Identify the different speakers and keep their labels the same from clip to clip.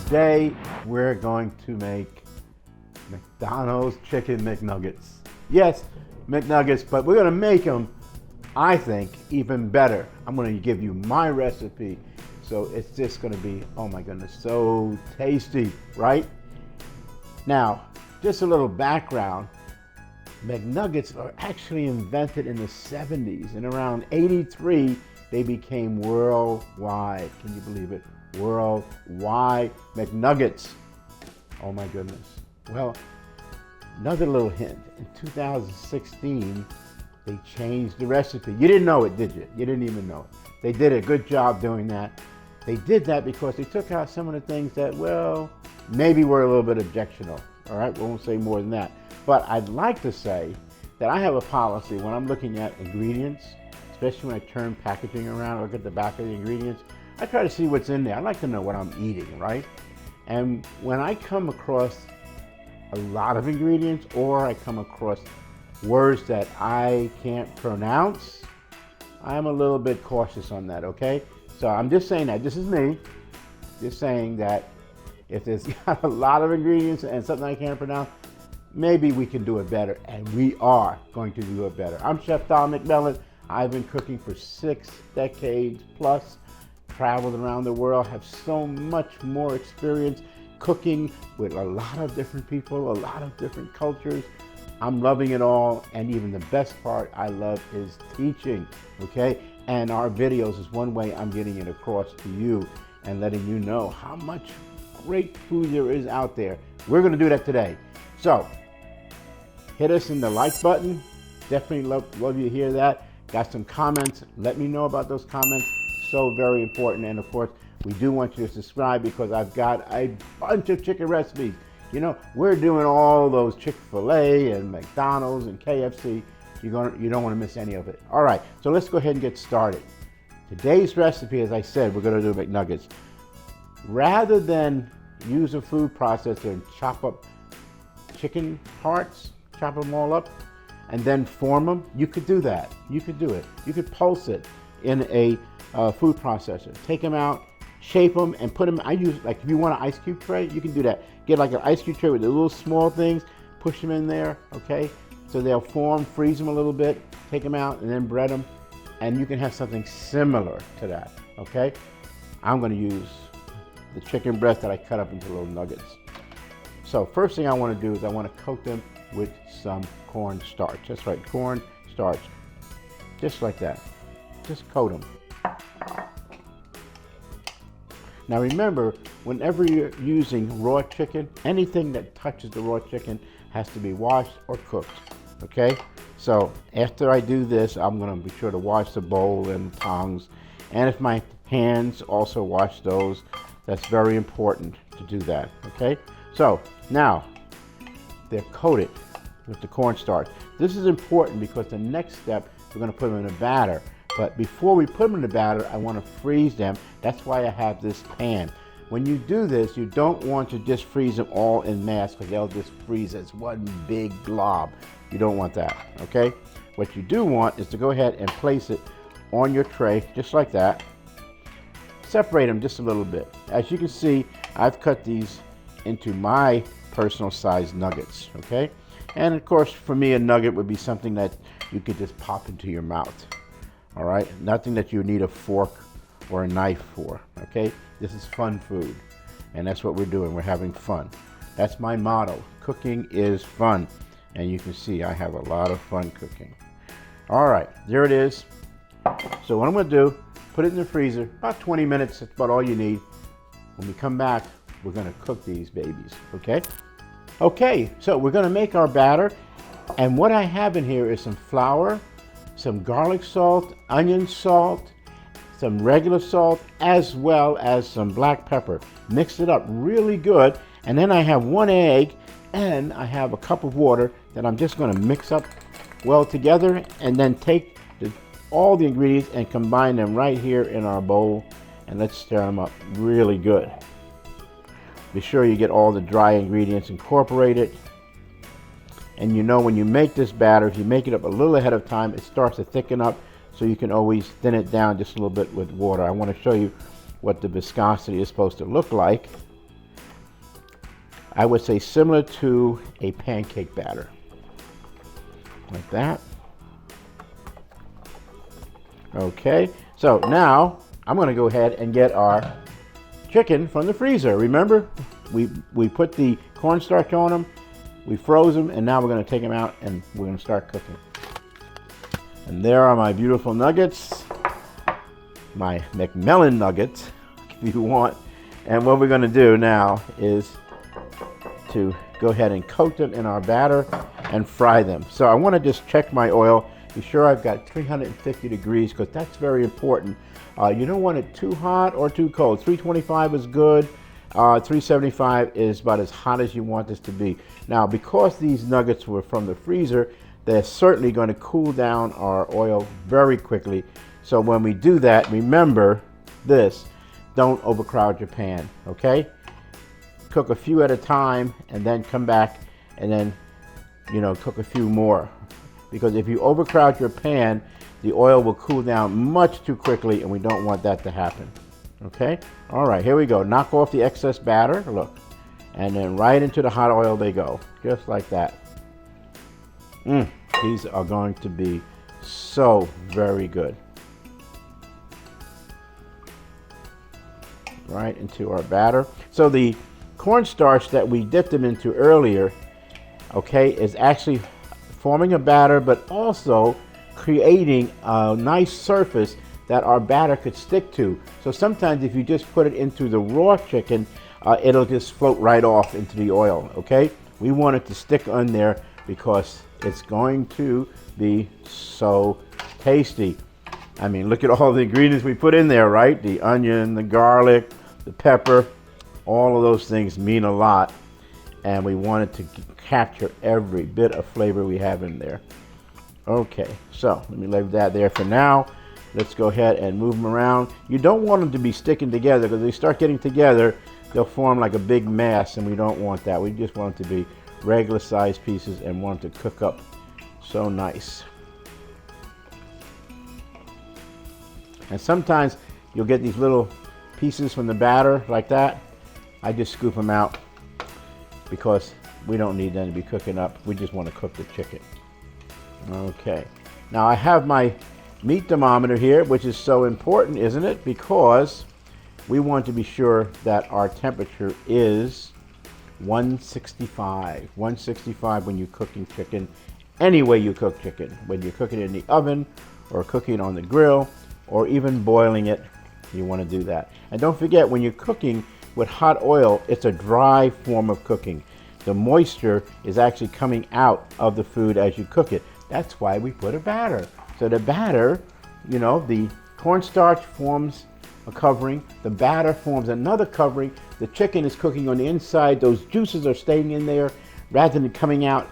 Speaker 1: Today we're going to make McDonald's chicken McNuggets. Yes, McNuggets, but we're going to make them, I think, even better. I'm going to give you my recipe. So it's just going to be, oh my goodness, so tasty, right? Now, just a little background. McNuggets are actually invented in the 70s, and around 83 they became worldwide. Can you believe it? Worldwide McNuggets. Oh my goodness. Well, another little hint. In 2016, they changed the recipe. You didn't know it, did you? You didn't even know it. They did a good job doing that. They did that because they took out some of the things that, well, maybe were a little bit objectionable. All right, we won't say more than that. But I'd like to say that I have a policy when I'm looking at ingredients, especially when I turn packaging around, look at the back of the ingredients, I try to see what's in there. I like to know what I'm eating, right? And when I come across a lot of ingredients or I come across words that I can't pronounce, I'm a little bit cautious on that, okay? So I'm just saying that. This is me. Just saying that if there's got a lot of ingredients and something I can't pronounce, maybe we can do it better, and we are going to do it better. I'm Chef Don McMillan. I've been cooking for 6 decades plus, traveled around the world, have so much more experience cooking with a lot of different people, a lot of different cultures. I'm loving it all, and even the best part I love is teaching, okay? And our videos is one way I'm getting it across to you and letting you know how much great food there is out there. We're gonna do that today. So, hit us in the like button. Definitely love you to hear that. Got some comments, let me know about those comments. So very important. And of course, we do want you to subscribe because I've got a bunch of chicken recipes. You know, we're doing all those Chick-fil-A and McDonald's and KFC. You don't want to miss any of it. All right, so let's go ahead and get started. Today's recipe, as I said, we're going to do McNuggets. Rather than use a food processor and chop up chicken parts, chop them all up, and then form them, you could do that. You could do it. You could pulse it in a food processor. Take them out, shape them, and put them. I use, like, if you want an ice cube tray, you can do that. Get like an ice cube tray with the little small things, push them in there, okay? So they'll form, freeze them a little bit, take them out, and then bread them, and you can have something similar to that, okay? I'm gonna use the chicken breast that I cut up into little nuggets. So first thing I wanna do is I wanna coat them with some corn starch. That's right, corn starch. Just like that. Just coat them. Now remember, whenever you're using raw chicken, anything that touches the raw chicken has to be washed or cooked, okay? So after I do this, I'm gonna be sure to wash the bowl and the tongs. And if my hands, also wash those. That's very important to do that, okay? So now, they're coated with the cornstarch. This is important because the next step, we're gonna put them in a batter. But before we put them in the batter, I wanna freeze them. That's why I have this pan. When you do this, you don't want to just freeze them all in mass because they'll just freeze as one big glob. You don't want that, okay? What you do want is to go ahead and place it on your tray, just like that. Separate them just a little bit. As you can see, I've cut these into my personal size nuggets, okay? And of course, for me, a nugget would be something that you could just pop into your mouth, all right? Nothing that you need a fork or a knife for, okay? This is fun food, and that's what we're doing. We're having fun. That's my motto. Cooking is fun, and you can see I have a lot of fun cooking. All right, there it is. So what I'm gonna do, put it in the freezer, about 20 minutes, that's about all you need. When we come back, we're gonna cook these babies, okay? Okay, so we're gonna make our batter, and what I have in here is some flour, some garlic salt, onion salt, some regular salt, as well as some black pepper. Mix it up really good, and then I have 1 egg, and I have a cup of water that I'm just gonna mix up well together, and then take all the ingredients and combine them right here in our bowl, and let's stir them up really good. Be sure you get all the dry ingredients incorporated. And you know, when you make this batter, if you make it up a little ahead of time, it starts to thicken up, so you can always thin it down just a little bit with water. I want to show you what the viscosity is supposed to look like. I would say similar to a pancake batter. Like that. Okay, so now I'm going to go ahead and get our chicken from the freezer. Remember, we put the cornstarch on them, we froze them, and now we're going to take them out and we're going to start cooking. And there are my beautiful nuggets, my McMillan nuggets, if you want. And what we're going to do now is to go ahead and coat them in our batter and fry them. So I want to just check my oil. Be sure I've got 350 degrees because that's very important. You don't want it too hot or too cold. 325 is good. 375 is about as hot as you want this to be. Now, because these nuggets were from the freezer, they're certainly going to cool down our oil very quickly. So when we do that, remember this, don't overcrowd your pan, okay? Cook a few at a time and then come back and then, cook a few more. Because if you overcrowd your pan, the oil will cool down much too quickly, and we don't want that to happen. Okay? All right, here we go. Knock off the excess batter, look. And then right into the hot oil they go, just like that. These are going to be so very good. Right into our batter. So the cornstarch that we dipped them into earlier, okay, is actually forming a batter, but also creating a nice surface that our batter could stick to. So sometimes if you just put it into the raw chicken, it'll just float right off into the oil, okay? We want it to stick on there because it's going to be so tasty. I mean, look at all the ingredients we put in there, right? The onion, the garlic, the pepper, all of those things mean a lot. And we wanted to capture every bit of flavor we have in there. Okay, so let me leave that there for now. Let's go ahead and move them around. You don't want them to be sticking together because they start getting together, they'll form like a big mass, and we don't want that. We just want them to be regular sized pieces and want them to cook up so nice. And sometimes you'll get these little pieces from the batter like that. I just scoop them out because we don't need them to be cooking up. We just want to cook the chicken. Okay. Now I have my meat thermometer here, which is so important, isn't it? Because we want to be sure that our temperature is 165. 165 when you're cooking chicken, any way you cook chicken. When you're cooking it in the oven or cooking on the grill or even boiling it, you want to do that. And don't forget, when you're cooking with hot oil, it's a dry form of cooking. The moisture is actually coming out of the food as you cook it. That's why we put a batter. So the batter, the cornstarch forms a covering, the batter forms another covering, the chicken is cooking on the inside, those juices are staying in there rather than coming out,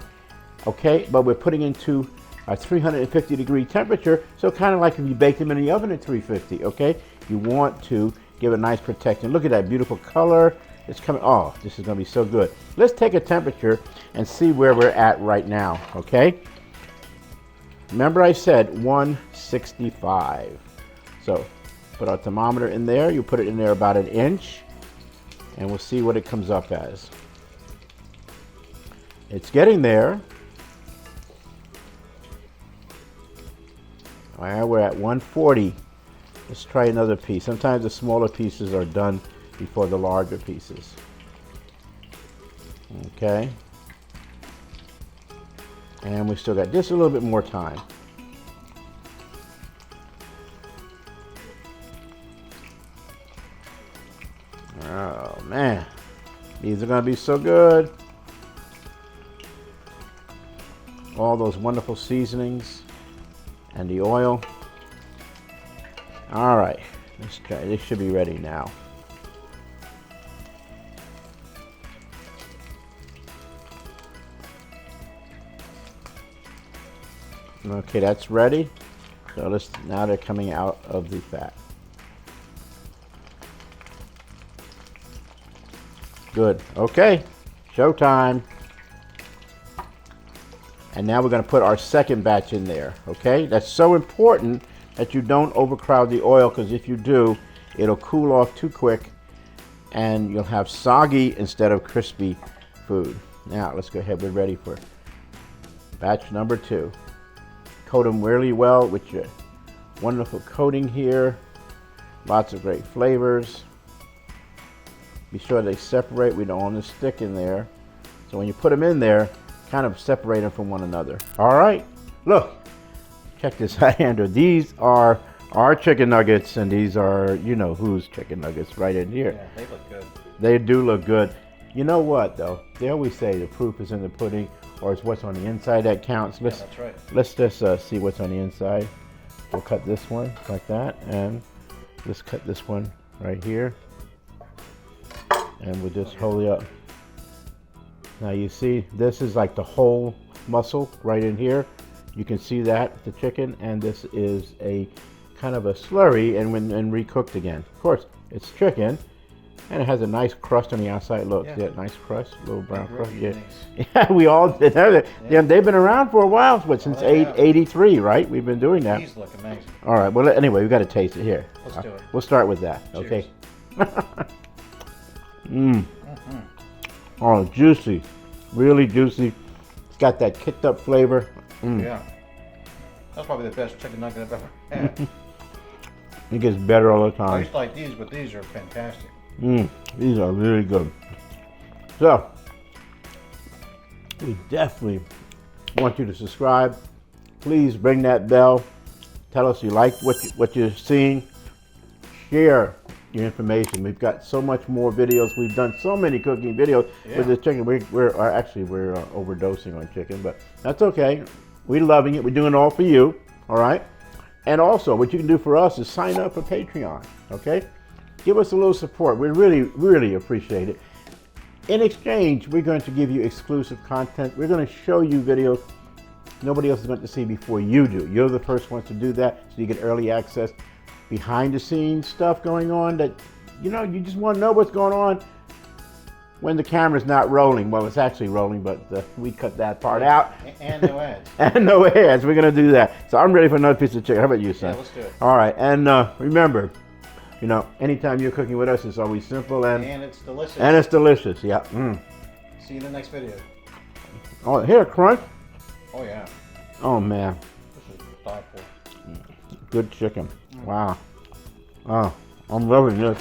Speaker 1: okay? But we're putting into a 350 degree temperature, so kind of like if you bake them in the oven at 350, okay? You want to give a nice protection. Look at that beautiful color. It's coming. Oh, this is going to be so good. Let's take a temperature and see where we're at right now, okay? Remember I said 165. So put our thermometer in there. You put it in there about an inch, and we'll see what it comes up as. It's getting there. All right, we're at 140. Let's try another piece. Sometimes the smaller pieces are done before the larger pieces. Okay. And we still got just a little bit more time. Oh man, these are going to be so good. All those wonderful seasonings and the oil. All right, let's try. This should be ready now. Okay, that's ready. So now they're coming out of the fat. Good. Okay, showtime. And now we're going to put our second batch in there. Okay, that's so important that you don't overcrowd the oil, because if you do, it'll cool off too quick and you'll have soggy instead of crispy food. Now let's go ahead. We're ready for batch number 2. Coat them really well with your wonderful coating here. Lots of great flavors. Be sure they separate. We don't want to stick in there. So when you put them in there, kind of separate them from one another. All right, look, check this out, Andrew. These are our chicken nuggets, and these are, you know whose chicken nuggets right in here.
Speaker 2: Yeah, they look good.
Speaker 1: They do look good. You know what, though? They always say the proof is in the pudding, or it's what's on the inside that counts.
Speaker 2: Yeah, that's right.
Speaker 1: Let's just see what's on the inside. We'll cut this one like that, and let's cut this one right here. And we'll just hold it up. Now you see, this is like the whole muscle right in here. You can see that, the chicken, and this is a kind of a slurry and recooked again. Of course, it's chicken, and it has a nice crust on the outside. Look, yeah, nice crust, little brown crust. Yeah, yeah, we all did that. Yeah, they've been around for a while, since 83, right? We've been doing that.
Speaker 2: These look amazing.
Speaker 1: All right, well, anyway, we got to taste it here.
Speaker 2: Let's do it.
Speaker 1: We'll start with that, okay? Oh, juicy, really juicy. It's got that kicked up flavor.
Speaker 2: Yeah, that's probably the best chicken nugget I've ever had.
Speaker 1: It gets better all the
Speaker 2: I
Speaker 1: time.
Speaker 2: used to like these, but these are fantastic.
Speaker 1: These are really good. So, we definitely want you to subscribe. Please ring that bell. Tell us you like what you're seeing. Share your information. We've got so much more videos. We've done so many cooking videos with this chicken. We're overdosing on chicken, but that's okay. We're loving it. We're doing it all for you, all right? And also, what you can do for us is sign up for Patreon, okay? Give us a little support. We really, really appreciate it. In exchange, we're going to give you exclusive content. We're going to show you videos nobody else is going to see before you do. You're the first ones to do that, so you get early access. Behind the scenes stuff going on that, you know, you just want to know what's going on when the camera's not rolling. Well, it's actually rolling, but we cut that part out.
Speaker 2: And no ads.
Speaker 1: And no ads. We're going to do that. So I'm ready for another piece of chicken. How about you, son?
Speaker 2: Yeah, let's do it.
Speaker 1: All right. And remember, you know, anytime you're cooking with us, it's always simple and
Speaker 2: it's delicious.
Speaker 1: And it's delicious, yeah.
Speaker 2: See you in the next video.
Speaker 1: Oh, here, crunch.
Speaker 2: Oh, yeah.
Speaker 1: Oh, man.
Speaker 2: This is thoughtful.
Speaker 1: Good chicken. Wow. Oh, I'm loving this.